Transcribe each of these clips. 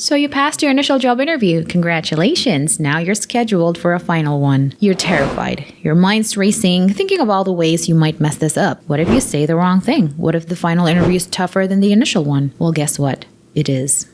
So you passed your initial job interview. Congratulations. Now you're scheduled for a final one. You're terrified. Your mind's racing, thinking of all the ways you might mess this up. What if you say the wrong thing? What if the final interview is tougher than the initial one? Well, guess what? It is.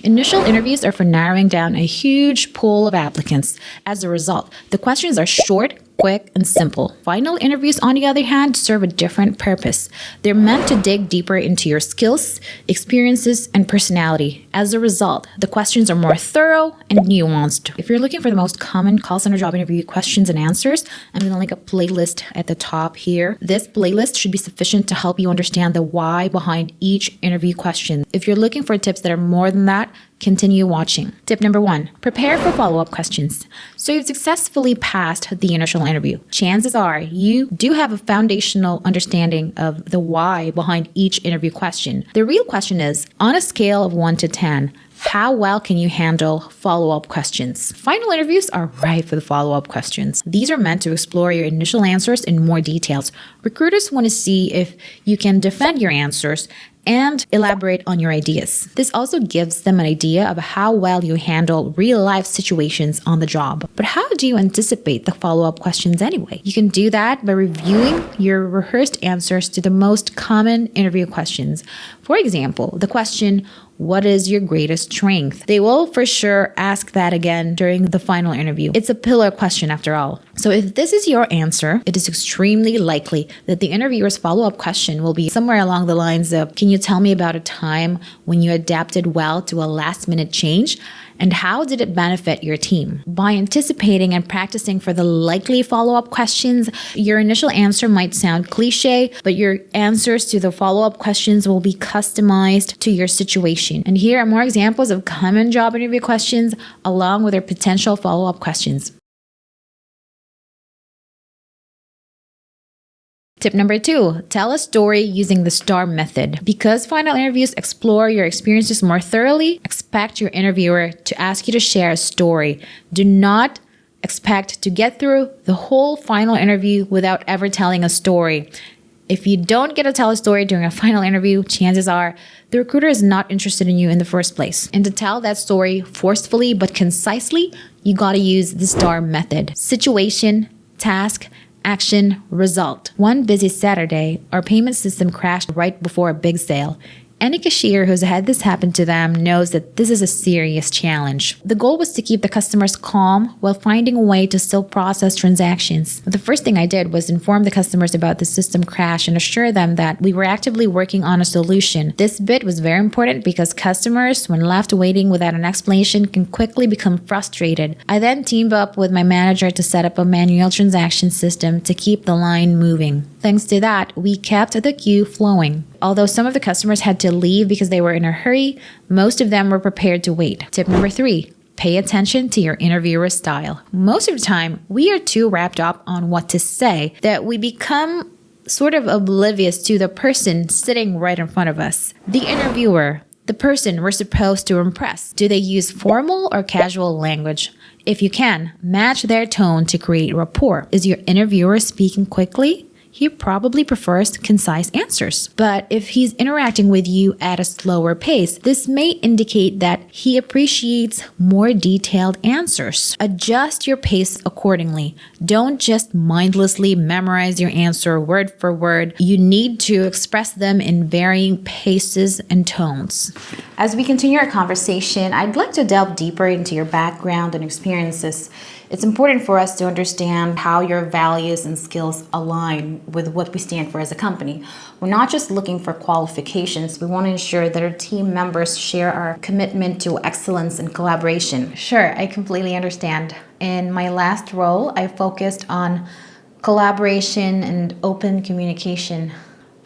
Initial interviews are for narrowing down a huge pool of applicants. As a result, the questions are short, quick, and simple. Final interviews, on the other hand, serve a different purpose. They're meant to dig deeper into your skills, experiences, and personality. As a result, the questions are more thorough and nuanced. If you're looking for the most common call center job interview questions and answers, I'm going to link a playlist at the top here. This playlist should be sufficient to help you understand the why behind each interview question. If you're looking for tips that are more than that, continue watching. Tip number 1, prepare for follow-up questions. So you've successfully passed the initial interview. Chances are you do have a foundational understanding of the why behind each interview question. The real question is, on a scale of 1 to 10, how well can you handle follow-up questions? Final interviews are rife with follow-up questions. These are meant to explore your initial answers in more details. Recruiters want to see if you can defend your answers and elaborate on your ideas. This also gives them an idea of how well you handle real-life situations on the job. But how do you anticipate the follow-up questions anyway? You can do that by reviewing your rehearsed answers to the most common interview questions. For example, the question, what is your greatest strength? They will for sure ask that again during the final interview. It's a pillar question after all. So if this is your answer, it is extremely likely that the interviewer's follow-up question will be somewhere along the lines of, can you tell me about a time when you adapted well to a last-minute change? And how did it benefit your team? By anticipating and practicing for the likely follow-up questions, your initial answer might sound cliche, but your answers to the follow-up questions will be customized to your situation. And here are more examples of common job interview questions along with their potential follow-up questions. Tip number 2, tell a story using the STAR method. Because final interviews explore your experiences more thoroughly, expect your interviewer to ask you to share a story. Do not expect to get through the whole final interview without ever telling a story. If you don't get to tell a story during a final interview, chances are the recruiter is not interested in you in the first place. And to tell that story forcefully but concisely, you gotta use the STAR method. Situation, task, action, result. One busy Saturday, our payment system crashed right before a big sale. Any cashier who's had this happen to them knows that this is a serious challenge. The goal was to keep the customers calm while finding a way to still process transactions. The first thing I did was inform the customers about the system crash and assure them that we were actively working on a solution. This bit was very important because customers, when left waiting without an explanation, can quickly become frustrated. I then teamed up with my manager to set up a manual transaction system to keep the line moving. Thanks to that, we kept the queue flowing. Although some of the customers had to leave because they were in a hurry, most of them were prepared to wait. Tip number 3, pay attention to your interviewer's style. Most of the time, we are too wrapped up on what to say that we become sort of oblivious to the person sitting right in front of us. The interviewer, the person we're supposed to impress. Do they use formal or casual language? If you can, match their tone to create rapport. Is your interviewer speaking quickly? He probably prefers concise answers. But if he's interacting with you at a slower pace, this may indicate that he appreciates more detailed answers. Adjust your pace accordingly. Don't just mindlessly memorize your answer word for word. You need to express them in varying paces and tones. As we continue our conversation, I'd like to delve deeper into your background and experiences. It's important for us to understand how your values and skills align with what we stand for as a company. We're not just looking for qualifications. We want to ensure that our team members share our commitment to excellence and collaboration. Sure, I completely understand. In my last role, I focused on collaboration and open communication.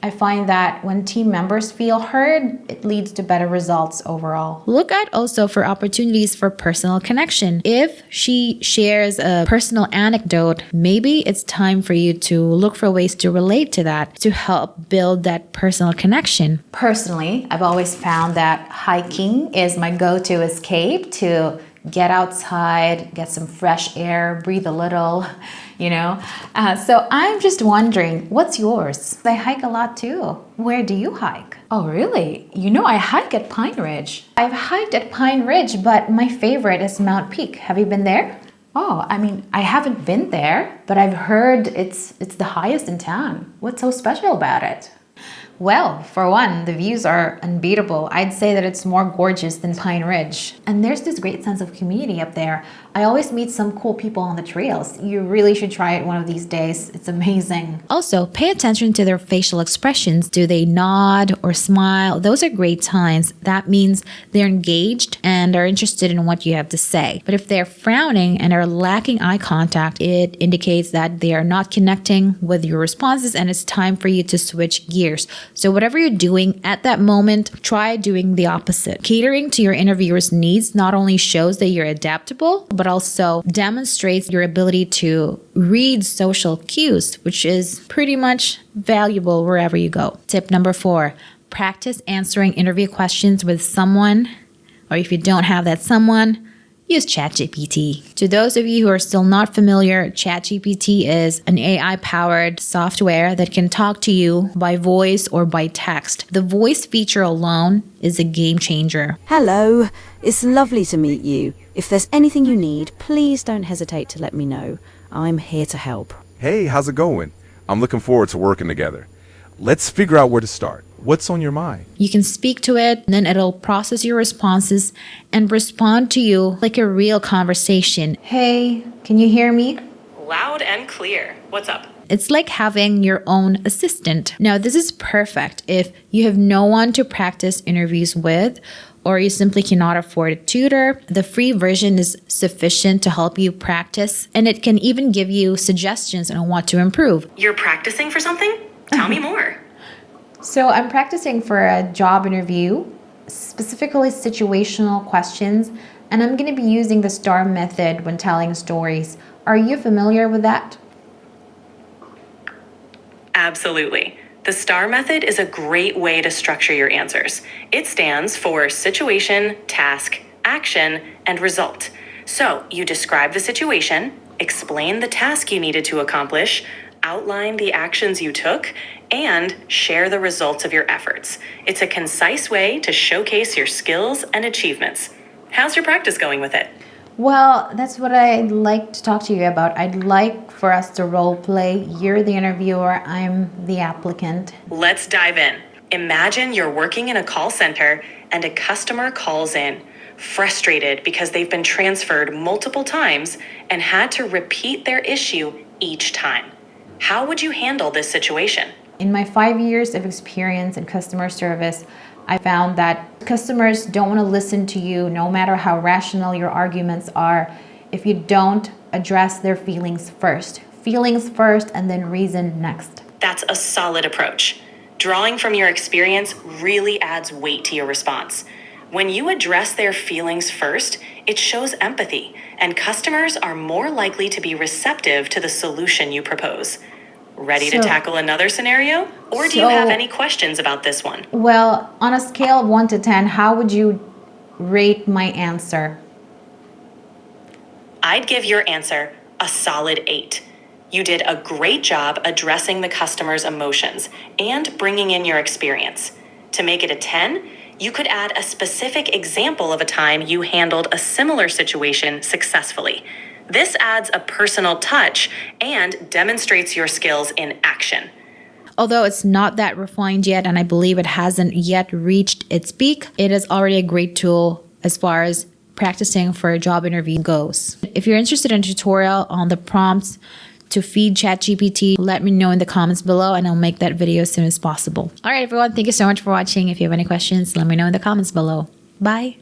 I find that when team members feel heard, it leads to better results overall. Look out also for opportunities for personal connection. If she shares a personal anecdote, maybe it's time for you to look for ways to relate to that to help build that personal connection. Personally, I've always found that hiking is my go-to escape to get outside, get some fresh air, breathe a little, So I'm just wondering, what's yours? I hike a lot too. Where do you hike? Oh, really? You know, I hike at Pine Ridge. I've hiked at Pine Ridge, but my favorite is Mount Peak. Have you been there? Oh, I mean, I haven't been there, but I've heard it's the highest in town. What's so special about it? Well, for one, the views are unbeatable. I'd say that it's more gorgeous than Pine Ridge. And there's this great sense of community up there. I always meet some cool people on the trails. You really should try it one of these days. It's amazing. Also, pay attention to their facial expressions. Do they nod or smile? Those are great signs. That means they're engaged and are interested in what you have to say. But if they're frowning and are lacking eye contact, it indicates that they are not connecting with your responses and it's time for you to switch gears. So whatever you're doing at that moment, try doing the opposite. Catering to your interviewer's needs not only shows that you're adaptable, but also demonstrates your ability to read social cues, which is pretty much valuable wherever you go. Tip number 4, practice answering interview questions with someone, or if you don't have that someone, use ChatGPT. To those of you who are still not familiar, ChatGPT is an AI-powered software that can talk to you by voice or by text. The voice feature alone is a game changer. Hello, it's lovely to meet you. If there's anything you need, please don't hesitate to let me know. I'm here to help. Hey, how's it going? I'm looking forward to working together. Let's figure out where to start. What's on your mind? You can speak to it, and then it'll process your responses and respond to you like a real conversation. Hey, can you hear me? Loud and clear. What's up? It's like having your own assistant. Now, this is perfect if you have no one to practice interviews with, or you simply cannot afford a tutor. The free version is sufficient to help you practice, and it can even give you suggestions on what to improve. You're practicing for something? Tell me more. So I'm practicing for a job interview, specifically situational questions, and I'm going to be using the STAR method when telling stories. Are you familiar with that? Absolutely. The STAR method is a great way to structure your answers. It stands for situation, task, action, and result. So you describe the situation, explain the task you needed to accomplish, outline the actions you took, and share the results of your efforts. It's a concise way to showcase your skills and achievements. How's your practice going with it? Well, that's what I'd like to talk to you about. I'd like for us to role play. You're the interviewer, I'm the applicant. Let's dive in. Imagine you're working in a call center and a customer calls in, frustrated because they've been transferred multiple times and had to repeat their issue each time. How would you handle this situation? In my 5 years of experience in customer service, I found that customers don't want to listen to you no matter how rational your arguments are if you don't address their feelings first. Feelings first and then reason next. That's a solid approach. Drawing from your experience really adds weight to your response. When you address their feelings first, it shows empathy, and customers are more likely to be receptive to the solution you propose. Ready to tackle another scenario? Or do you have any questions about this one? Well, on a scale of 1 to 10, how would you rate my answer? I'd give your answer a solid 8. You did a great job addressing the customer's emotions and bringing in your experience. To make it a 10, you could add a specific example of a time you handled a similar situation successfully. This adds a personal touch and demonstrates your skills in action. Although it's not that refined yet, and I believe it hasn't yet reached its peak, it is already a great tool as far as practicing for a job interview goes. If you're interested in a tutorial on the prompts to feed ChatGPT, let me know in the comments below and I'll make that video as soon as possible. All right, everyone, thank you so much for watching. If you have any questions, let me know in the comments below. Bye.